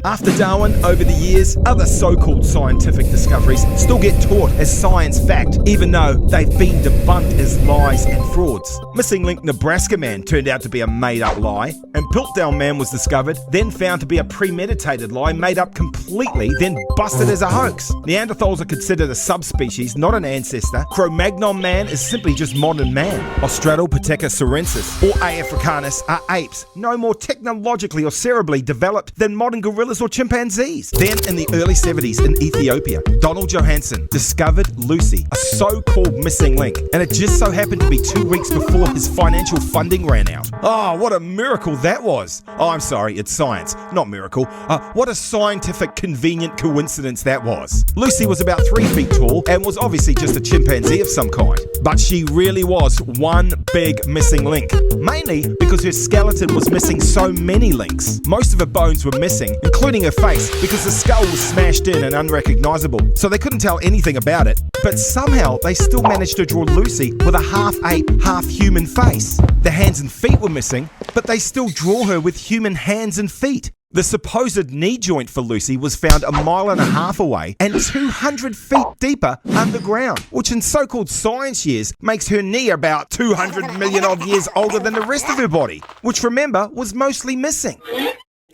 After Darwin, over the years, other so-called scientific discoveries still get taught as science fact, even though they've been debunked as lies and frauds. Missing link Nebraska man turned out to be a made-up lie, and Piltdown man was discovered, then found to be a premeditated lie made up completely, then busted as a hoax. Neanderthals are considered a subspecies, not an ancestor. Cro-Magnon man is simply just modern man. Australopithecus or A. africanus are apes, no more technologically or cerebrally developed than modern gorillas or chimpanzees. Then in the early 70s in Ethiopia, Donald Johanson discovered Lucy, a so-called missing link, and it just so happened to be 2 weeks before his financial funding ran out. Oh, what a miracle that was. Oh, I'm sorry, it's science, not miracle. What a scientific convenient coincidence that was. Lucy was about 3 feet tall and was obviously just a chimpanzee of some kind, but she really was one big missing link, mainly because her skeleton was missing so many links. Most of her bones were missing, including her face, because the skull was smashed in and unrecognizable, so they couldn't tell anything about it. But somehow they still managed to draw Lucy with a half ape, half human face. The hands and feet were missing, but they still draw her with human hands and feet. The supposed knee joint for Lucy was found 1.5 miles away and 200 feet deeper underground, which in so-called science years makes her knee about 200 million odd years older than the rest of her body, which remember was mostly missing.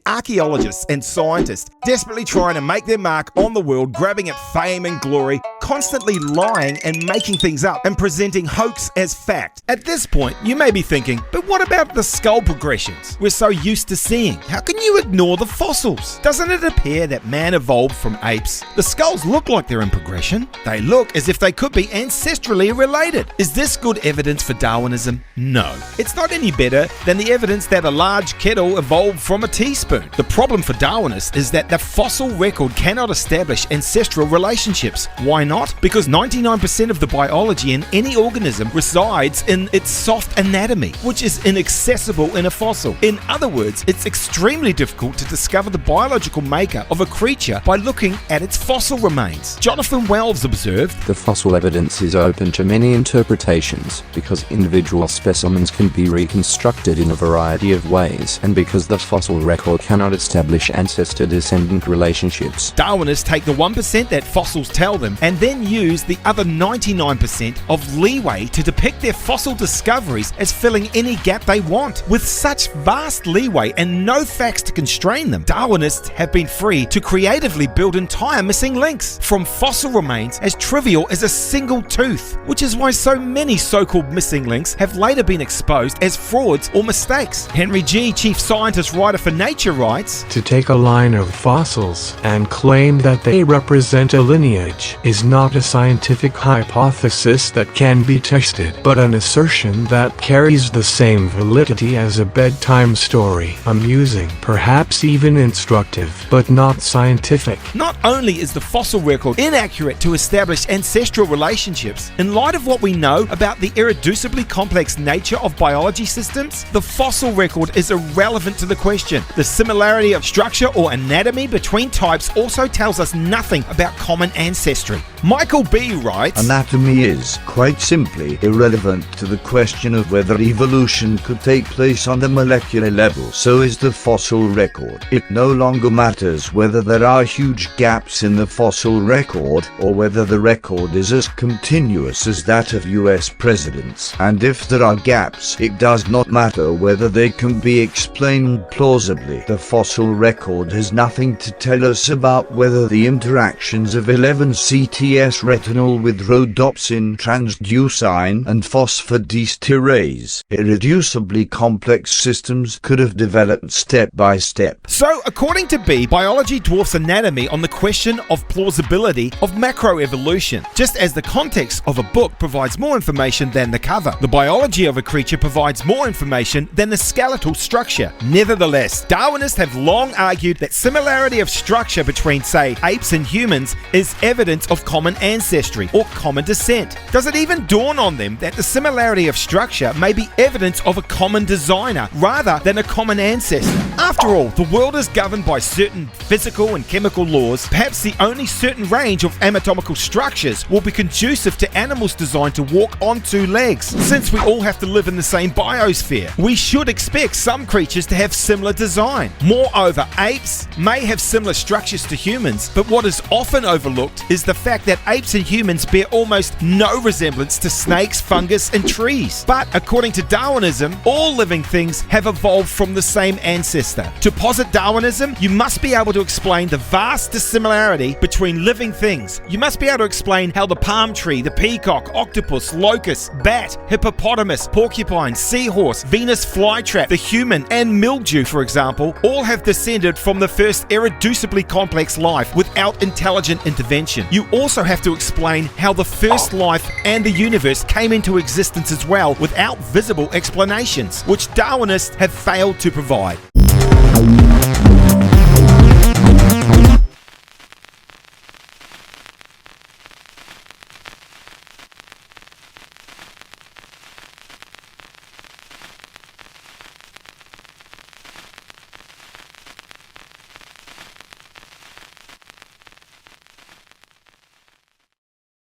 Archaeologists and scientists desperately trying to make their mark on the world, grabbing at fame and glory, constantly lying and making things up and presenting hoax as fact. At this point, you may be thinking, but what about the skull progressions we're so used to seeing? How can you ignore the fossils? Doesn't it appear that man evolved from apes? The skulls look like they're in progression. They look as if they could be ancestrally related. Is this good evidence for Darwinism? No. It's not any better than the evidence that a large kettle evolved from a teaspoon. The problem for Darwinists is that the fossil record cannot establish ancestral relationships. Why not? Because 99% of the biology in any organism resides in its soft anatomy, which is inaccessible in a fossil. In other words, it's extremely difficult to discover the biological makeup of a creature by looking at its fossil remains. Jonathan Wells observed, "The fossil evidence is open to many interpretations because individual specimens can be reconstructed in a variety of ways, and because the fossil record cannot establish ancestor-descendant relationships." Darwinists take the 1% that fossils tell them and then use the other 99% of leeway to depict their fossil discoveries as filling any gap they want. With such vast leeway and no facts to constrain them, Darwinists have been free to creatively build entire missing links from fossil remains as trivial as a single tooth, which is why so many so-called missing links have later been exposed as frauds or mistakes. Henry G., chief scientist writer for Nature, writes, "To take a line of fossils and claim that they represent a lineage is not a scientific hypothesis that can be tested, but an assertion that carries the same validity as a bedtime story. Amusing, perhaps even instructive, but not scientific." Not only is the fossil record inaccurate to establish ancestral relationships, in light of what we know about the irreducibly complex nature of biology systems, the fossil record is irrelevant to the question. The similarity of structure or anatomy between types also tells us nothing about common ancestry. Michael B. writes, "Anatomy is, quite simply, irrelevant to the question of whether evolution could take place on the molecular level. So is the fossil record. It no longer matters whether there are huge gaps in the fossil record or whether the record is as continuous as that of US presidents. And if there are gaps, it does not matter whether they can be explained plausibly. The fossil record has nothing to tell us about whether the interactions of 11-CTS retinol with rhodopsin transducin and phosphodiesterase, irreducibly complex systems, could have developed step by step." So, according to B, biology dwarfs anatomy on the question of plausibility of macroevolution, just as the context of a book provides more information than the cover. The biology of a creature provides more information than the skeletal structure. Nevertheless, Darwinists have long argued that similarity of structure between, say, apes and humans is evidence of common ancestry or common descent. Does it even dawn on them that the similarity of structure may be evidence of a common designer rather than a common ancestor? After all, the world is governed by certain physical and chemical laws. Perhaps the only certain range of anatomical structures will be conducive to animals designed to walk on two legs. Since we all have to live in the same biosphere, we should expect some creatures to have similar design. Moreover, apes may have similar structures to humans, but what is often overlooked is the fact that apes and humans bear almost no resemblance to snakes, fungus, and trees. But according to Darwinism, all living things have evolved from the same ancestor. To posit Darwinism, you must be able to explain the vast dissimilarity between living things. You must be able to explain how the palm tree, the peacock, octopus, locust, bat, hippopotamus, porcupine, seahorse, Venus flytrap, the human, and mildew, for example, all have descended from the first irreducibly complex life without intelligent intervention. You also have to explain how the first life and the universe came into existence as well without visible explanations, which Darwinists have failed to provide.